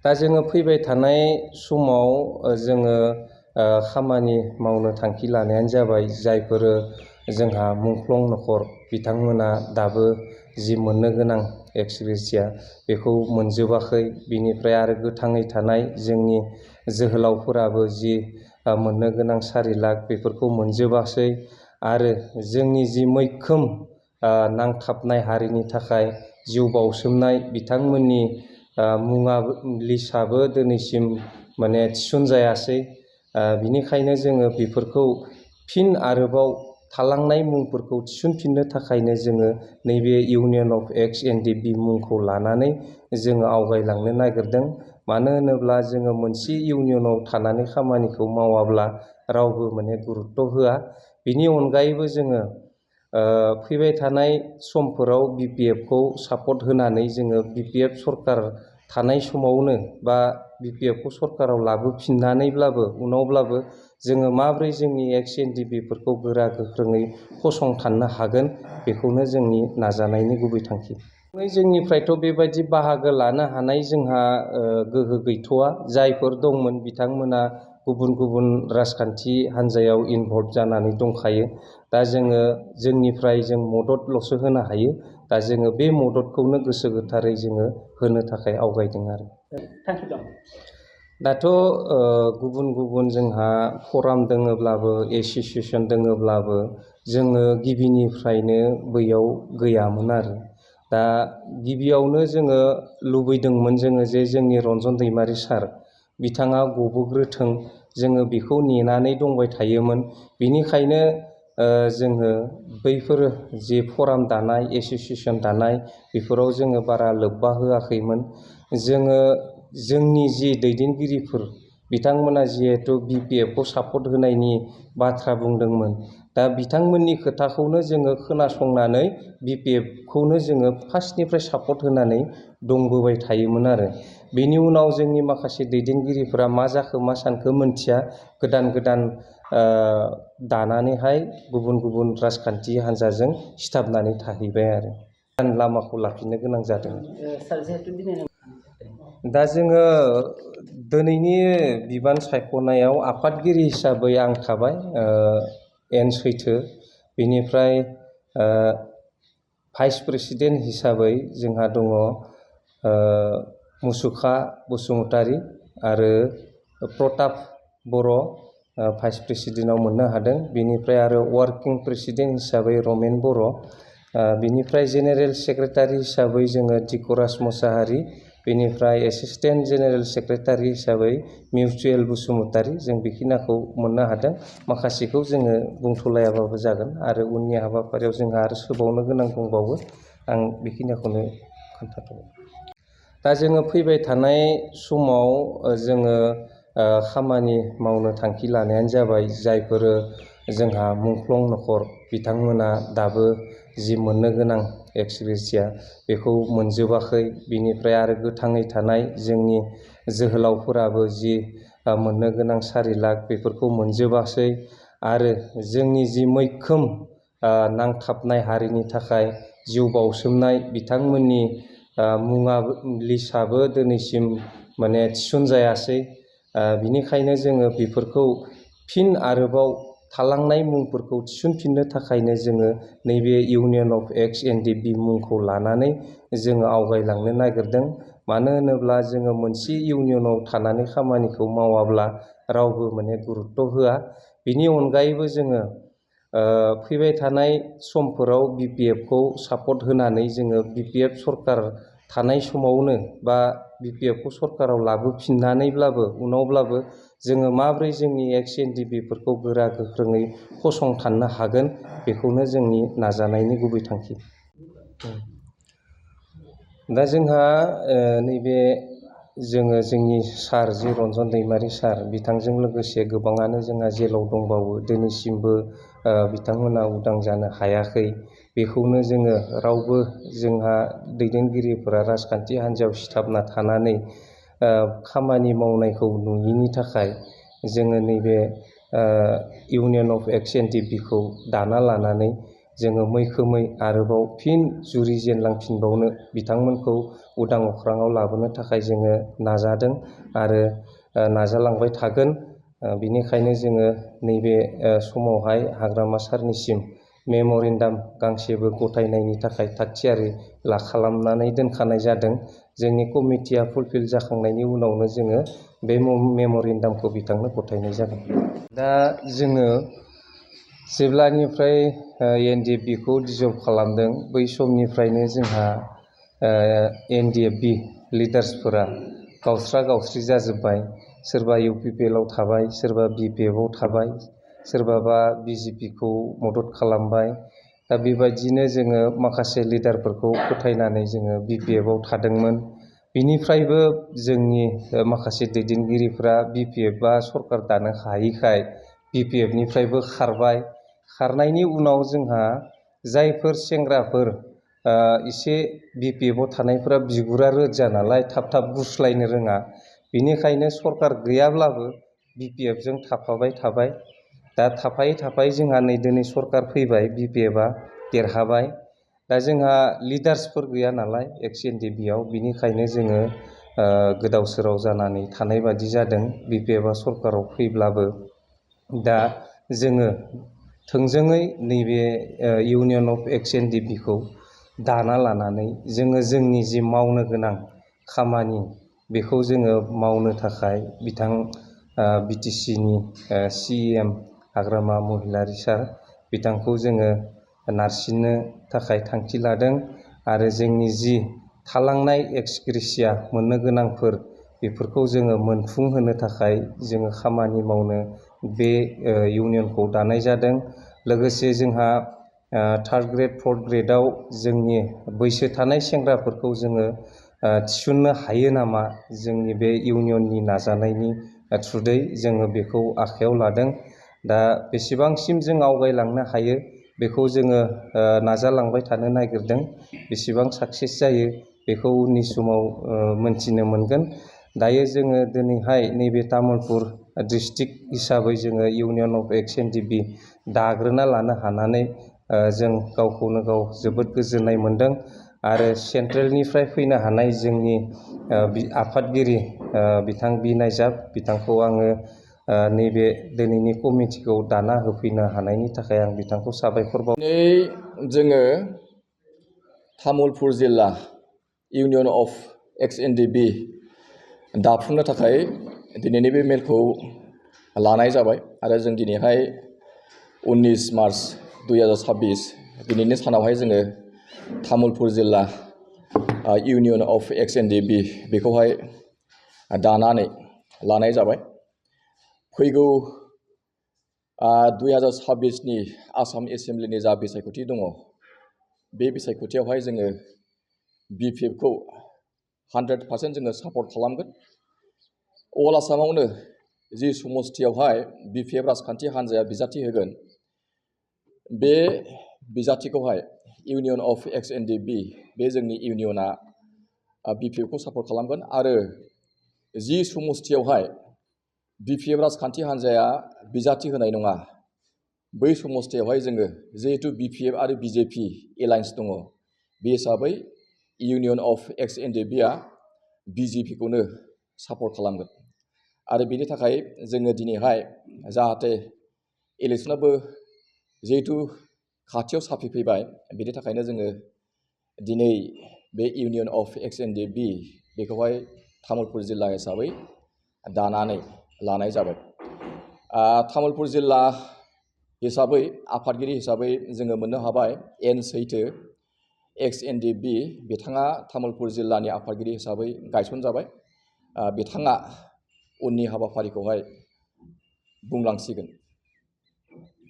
दा जोङो फैबाय थानाय समाव जोङो खामानि मावनो थांखि लानायानो जाबाय जायफोर जोंहा मुंख्लं नखर बिथांमोना दाबो जि मोननो गोनां एक्स ग्रेसिया बेखौ मोनजोबाखै। बिनिफ्राय आरो गोथाङै थानाय जोंनि जोहोलावफोराबो जि मोननो गोनां 4 लाख बेफोरखौ मोनजोबासै। आरो जोंनि जि मैखोम नांथाबनाय हारिनि थाखाय जिउ बाउसोमनाय बिथांमोननि मुङा लिस्टआबो दिनैसिम थिसनजायासै। बिनिखायनो जोङो बेफोरखौ फिन आरोबाव थालांनाय मुंफोरखौ थिसनफिननो थाखायनो जोङो नैबे इउनियन अफ एक्स एनडिपि मुंखौ लानानै जोङो आवगायलांनो नागिरदों। मानो होनोब्ला जोङो मोनसे इउनियनाव थानानै खामानिखौ मावाब्ला रावबो गुरुत्त होआ। बिनि अनगायैबो जोङो फैबाय थानाय समफोराव बिपिएफखौ सापर्ट होनानै जोङो बिपिएफ सरकार थानाय समावनो बा बिपिएफखौ सरकाराव लाबोफिननानैब्लाबो उनावब्लाबो जोङो माब्रै जोंनि एक्स एनडिपिफोरखौ गोरा गोख्रोङै फसंथाननो हागोन बेखौनो जोंनि नाजानायनि गुबै थांखि। जोंनिफ्रायथ' बेबायदि बाहागो लानो हानाय जोंहा गोहो गैथ'वा। जायफोर दंमोन बिथांमोना गुबुन गुबुन राजखान्थि हान्जायाव इनभल्भ जानानै दंखायो। दा जोङो जोंनिफ्राय जों मददल'सो होनो हायो। दा जोङो बे मददखौनो गोसो गोथारै जोङो होनो थाखाय आवगायदों आरो। थांखि दं। दाथ' गुबुन गुबुन जोंहा फराम दोङोब्लाबो एस'सियेसन दोङोब्लाबो जोङो गिबिनिफ्रायनो बैयाव गैयामोन आरो। दा गिबियावनो जोङो लुबैदोंमोन जोङो जे जोंनि रन्जन दैमारि सार बिथाङा गबोग्रोथों जोङो बेखौ नेनानै दंबाय थायोमोन। बिनिखायनो जोङो बैफोर जि फराम दानाय एस'सियेसन दानाय बेफोराव जोङो बारा लोब्बा होआखैमोन। जोङो जोंनि जि दैदेनगिरिफोर बिथांमोना जिहेथु बिपिएफखौ सापर्ट होनायनि बाथ्रा बुंदोंमोन। दा बिथांमोननि खोथाखौनो जोङो खोनासंनानै बिपिएफखौनो जोङो फार्स्टनिफ्राय सापर्ट होनानै दंबोबाय थायोमोन आरो। बेनि उनाव जोंनि माखासे दैदेनगिरिफोरा मा जाखो मा सानखो मोनथिया गोदान गोदान दानानैहाय गुबुन गुबुन राजखान्थि हान्जाजों सिथाबनानै थाहैबाय आरो लामाखौ लाफिननो गोनां जादों। दा जोङो दिनैनि बिबान सायख'नायाव आफादगिरि हिसाबै आं थाबाय एन सैथो। बेनिफ्राय भाइस प्रेसिडेन्ट हिसाबै जोंहा दङ मुसुखा बसुमतारी आरो प्रताप बर' भाइस प्रेसिडेन्टआव मोननो हादों। बेनिफ्राय आरो वार्किं प्रेसिडेन्ट हिसाबै रमेन बर'। बिनिफ्राय जेनेरेल सेक्रेटारि हिसाबै जोङो दिकराज मोसाहारि। बेनिफ्राय एसिस्टेन्ट जेनेरेल सेक्रेटारि हिसाबै मिउचुएल बसुमतारी। जों बेखिनिखौ मोननो हादों। माखासेखौ जोङो बुंथ'लायाबाबो जागोन आरो उननि हाबाफारियाव जोंहा आरो सोबावनो गोनां दंबावो। आं बेखिनिखौनो खोन्थाथ'बाय। दा जोङो फैबाय थानाय समाव जोङो खामानि मावनो थांखि लानायानो जाबाय जायफोर जोंहा मुंख्लं नखर बिथांमोना दाबो जि मोननो गोनां एक्स ग्रेसिया बेखौ मोनजोबाखै। बिनिफ्राय आरो गोथाङै थानाय जोंनि जोहोलावफोराबो जि मोननो गोनां 4 लाख बेफोरखौ मोनजोबासै। आरो जोंनि जि मैखोम नांथाबनाय हारिनि थाखाय जिउ बाउसोमनाय बिथांमोननि मुङा लिस्टआबो दिनैसिम थिसनजायासै। बिनिखायनो जोङो बेफोरखौ फिन आरोबाव थालांनाय मुंफोरखौ थिसनफिननो थाखायनो जोङो नैबे इउनियन अफ एक्स एनडिपि मुंखौ लानानै जोङो आवगायलांनो नागिरदों। मानो होनोब्ला जोङो मोनसे इउनियनाव थानानै खामानिखौ मावाब्ला रावबो गुरुत्त होआ। बिनि अनगायैबो जोङो फैबाय थानाय समफोराव बिपिएफखौ सापर्ट होनानै जोङो बिपिएफ सरकार थानाय समावनो बा बिपिएफखौ सरकाराव लाबोफिननानैब्लाबो उनावब्लाबो जोङो माब्रै जोंनि एक्स एनडिपिफोरखौ गोरा गोख्रोङै फसंथाननो हागोन बेखौनो जोंनि नाजानायनि गुबै थांखि। दा जोंहा नैबे जोंनि सार जि रन्जन दैमारि सार बिथांजों लोगोसे गोबाङानो जोंहा जेलाव दंबावो। दिनैसिमबो बिथांमोना उदां जानो हायाखै। बेखौनो जोङो रावबो जोंहा दैदेनगिरिफोरा राजखान्थि हान्जायाव सिथाबना थानानै खामानि मावनायखौ नुयिनि थाखाय जोङो नैबे इउनियन अफ एक्स एनडिपिखौ दाना लानानै जोङो मैखोमै आरोबाव फिन जुरिजेनलांफिनबावनो बिथांमोनखौ उदां अख्राङाव लाबोनो थाखाय जोङो नाजादों आरो नाजालांबाय थागोन। बिनिखायनो जोङो नैबे समावहाय हाग्रामा सारनिसिम मेम'रेन्डाम गांसेबो गथायनायनि थाखाय थागथियारि खालामनानै दोनखानाय जादों। जोंनि कमिटिया फुलफिल जाखांनायनि उनावनो जोङो बे मेम'रेन्डामखौ बिथांनो गथायनाय जागोन। दा जोङो जेब्लानिफ्राय एनडिएफबिखौ डिजल्भ खालामदों बै समनिफ्रायनो जोंहा एनडिएफबि लिडार्सफोरा गावस्रा-गावस्रि जाजोब्बाय। सोरबा इउपिपिएलआव थाबाय, सोरबा बिपिएफआव थाबाय, सोरबाबा बिजेपिखौ मदद खालामबाय। दा बेबायदिनो जोङो माखासे लिडारफोरखौ फोथायनानै जोङो बिपिएफआव थादोंमोन। बिनिफ्रायबो जोंनि माखासे दैदेनगिरिफ्रा बिपिएफआ सरकार दानो हायैखाय बिपिएफनिफ्रायबो खारबाय। खारनायनि उनाव जोंहा जायफोर सेंग्राफोर एसे बिपिएफआव थानायफोरा बिगुरा रोजा नालाय थाब थाब गुस्लायनो रोङा। बिनिखायनो सरकार गैयाब्लाबो बिपिएफजों थाफाबाय थाबाय। दा थाफायै थाफायै जोंहा नै दिनै सरकार फैबाय, बिपिएफआ देरहाबाय। दा जोंहा लिडार्सफोर गैया नालाय एक्स एनडिएफबिआव, बिनिखायनो जोङो गोदाव सोराव जानानै थानाय बादि जादों बिपिएफआ सरकाराव फैब्लाबो। दा जोङो थोंजोङै नैबे इउनियन अफ एक्स एनडिएफबिखौ दाना लानानै जोङो जोंनि जि मावनो गोनां खामानि बेखौ जोङो मावनो थाखाय बिथां बिटिसिनि सिएम हाग्रामा महिलारि सार बिथांखौ जोङो नारसिननो थाखाय थांखि लादों आरो जोंनि जि थालांनाय एक्सग्रेसिया मोननो गोनांफोर बेफोरखौ जोङो मोनफुंहोनो थाखाय जोङो खामानि मावनो बे इउनियनखौ दानाय जादों। लोगोसे जोंहा थार्ड ग्रेड फर्थ ग्रेडआव जोंनि बैसो थानाय सेंग्राफोरखौ जोङो थिसननो हायो नामा, जोंनि बे इउनियननि नाजानायनि थ्रुयै जोङो बेखौ आखायाव लादों। दा बेसेबांसिम जों आवगायलांनो हायो बेखौ जोङो नाजालांबाय थानो नागिरदों। बेसेबां साक्सेस जायो बेखौ उननि समाव मोनथिनो मोनगोन। दायो जोङो दिनैहाय नैबे तामुलपुर डिस्ट्रिक्ट हिसाबै जोङो इउनियन अफ एक्स एनडिएफबि दाग्रोना लानो हानानै जों गावखौनो गाव जोबोद गोजोननाय मोनदों आरो सेन्ट्रेलनिफ्राय फैनो हानाय जोंनि आफादगिरि बिथां बि नायजाब बिथांखौ आङो नैबे दिनैनि कमिटिखौ दाना होफैनो हानायनि थाखाय आं बिथांखौ साबायखर बावो। दिनै जोङो तामुलपुर जिल्ला इउनियन अफ एक्स एनडिएफबि दाफुंनो थाखाय दिनैनि बे मेलखौ लानाय जाबाय आरो जों दिनैहाय 19 मार्च 2026 दिनैनि सानावहाय जोङो तामुलपुर जिल्ला इउनियन अफ एक्स एनडिएफबि बेखौहाय दानानै लानाय जाबाय। फैगौ 2026नि आसाम एसेम्ब्लिनि जा बिसायख'थि दङ बे बिसायख'थियावहाय जोङो बिपिएफखौ 100% जोङो सापर्ट खालामगोन। अल आसामावनो जि समस्तियावहाय बिपिएफ राजखान्थि हान्जाया बिजाथि होगोन बे बिजाथिखौहाय इउनियन अफ एक्स एनडिएफबि बे जोंनि इउनियना बिपिएफखौ सापर्ट खालामगोन आरो जि समस्तियावहाय बिपिएफ राजखान्थि हान्जाया बिजाथि होनाय नङा बै समस्तियावहाय जोङो जिहेतु बिपिएफ आरो बिजेपि एलायन्स दङ बे हिसाबै इउनियन अफ एक्स एनडिएफबिआ बिजेपिखौनो सापर्ट खालामगोन आरो बेनि थाखाय जोङो दिनैहाय जाहाथे इलेक्सनाबो जिहेतु खाथियाव साफैफैबाय बेनि थाखायनो जोङो दिनै बे इउनियन अफ एक्स एनडिएफबि बेखौहाय तामुलपुर जिल्ला हिसाबै दानानै लानाय जाबाय। तामुलपुर जिल्ला हिसाबै आफादगिरि हिसाबै जोङो मोननो हाबाय एन सैथो एक्स एनडिएफबि बिथाङा तामुलपुर जिल्लानि आफादगिरि हिसाबै गायसनजाबाय। बिथाङा उननि हाबाफारिखौहाय बुंलांसिगोन।